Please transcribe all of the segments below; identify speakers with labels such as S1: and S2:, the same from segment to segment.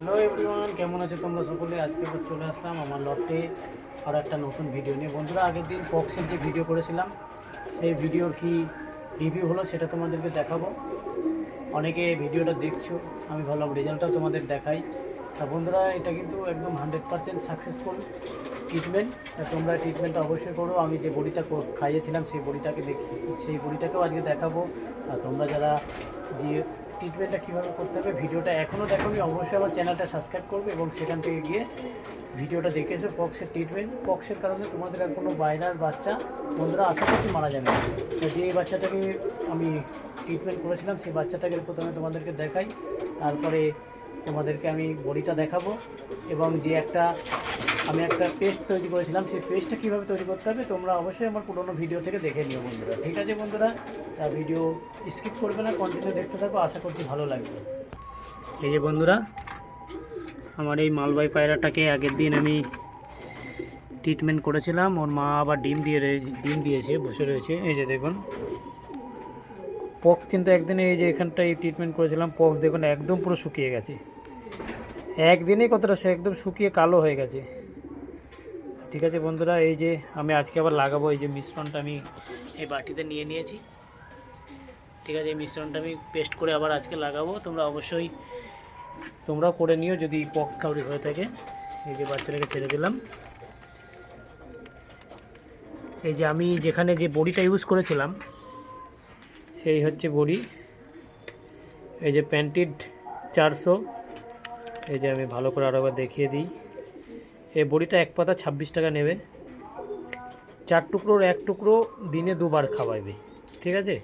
S1: Hello everyone, কেমন আছে তোমরা সকলে? আজকে আবার চলে আসলাম আমার লটে আর একটা নতুন ভিডিও নিয়ে। বন্ধুরা, আগের দিন পক্সের যে ভিডিও করেছিলাম সেই ভিডিওর কি রিভিউ হলো সেটা তোমাদেরকে দেখাবো। অনেকে ভিডিওটা দেখছো, আমি ভাবলাম রেজাল্টটাও তোমাদের দেখাই। তা বন্ধুরা, এটা কিন্তু একদম 100% সাকসেসফুল ট্রিটমেন্ট। তোমরা ট্রিটমেন্টটা অবশ্যই করো। আমি যে বড়িটা খাইয়েছিলাম সেই বড়িটাকে সেই বড়িটাকেও আজকে দেখাবো। আর তোমরা যারা যে ট্রিটমেন্টটা কীভাবে করতে হবে ভিডিওটা এখনও দেখোনি, অবশ্যই আমার চ্যানেলটা সাবস্ক্রাইব করবে এবং সেখান থেকে গিয়ে ভিডিওটা দেখে এসো। পক্সের ট্রিটমেন্ট, পক্সের কারণে তোমাদের আর কোনো বাইরের বাচ্চা বন্ধুরা আশা করছি মারা যাবে না। যে বাচ্চাটাকে আমি ট্রিটমেন্ট করেছিলাম সেই বাচ্চাটাকে প্রথমে তোমাদেরকে দেখাই, তারপরে তোমাদেরকে আমি বড়িটা দেখাবো এবং যে আমি একটা পেস্ট তৈরি করেছিলাম সেই পেস্টটা কীভাবে তৈরি করতে হবে তোমরা অবশ্যই আমার পুরোনো ভিডিও থেকে দেখে নিও বন্ধুরা। ঠিক আছে বন্ধুরা, তা ভিডিও স্কিপ করবে না, কন্টিনিউ দেখতে থাকো, আশা করছি ভালো লাগবে। এই যে বন্ধুরা, আমার এই মালবাই পায়রাটাকে আগের দিন আমি ট্রিটমেন্ট করেছিলাম। ওর মা আবার ডিম দিয়েছে, বসে রয়েছে। এই যে দেখুন পক্স কিন্তু একদিনে, এই যে এখানটায় ট্রিটমেন্ট করেছিলাম, পক্স দেখুন একদম পুরো শুকিয়ে গেছে। একদিনে কতটা সে একদম শুকিয়ে কালো হয়ে গেছে। ঠিক আছে বন্ধুরা, এই যে আমি আজকে আবার লাগাবো। এই যে মিশ্রণটা আমি এই বাটিতে নিয়ে নিয়েছি। ঠিক আছে, এই মিশ্রণটা আমি পেস্ট করে আবার আজকে লাগাবো। তোমরাও করে নিও যদি পক্স কাউরি হয়ে থাকে। এই যে বাচ্চাটাকে ছেড়ে দিলাম। এই যে আমি যেখানে যে বড়িটা ইউজ করেছিলাম সেই হচ্ছে বড়ি। এই যে প্যান্টিড 400। এই যে আমি ভালো করে আরও একবার দেখিয়ে দিই। এই বড়িটা এক পাতা 26 টাকা নেবে। 4 টুকরোর 1 টুকরো দিনে 2বার খাওয়াবে। ঠিক আছে,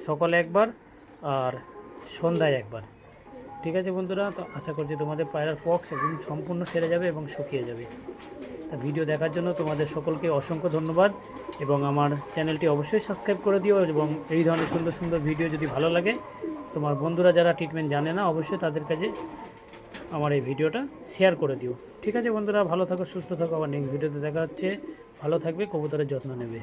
S1: সকালে একবার আর সন্ধ্যায় একবার। ঠিক আছে বন্ধুরা, তো আশা করছি তোমাদের পায়রার পক্স একদম সম্পূর্ণ সেরে যাবে এবং শুকিয়ে যাবে। তা ভিডিও দেখার জন্য তোমাদের সকলকে অসংখ্য ধন্যবাদ এবং আমার চ্যানেলটি অবশ্যই সাবস্ক্রাইব করে দিও। এবং এই ধরনের সুন্দর সুন্দর ভিডিও যদি ভালো লাগে, তোমার বন্ধুরা যারা ট্রিটমেন্ট জানে না অবশ্যই তাদের কাছে আমার এই ভিডিওটা শেয়ার করে দিও। ঠিক আছে বন্ধুরা, ভালো থাকো, সুস্থ থাকো। আবার নেক্সট ভিডিওতে দেখা হচ্ছে। ভালো থাকবে, কবুতরের যত্ন নেবে।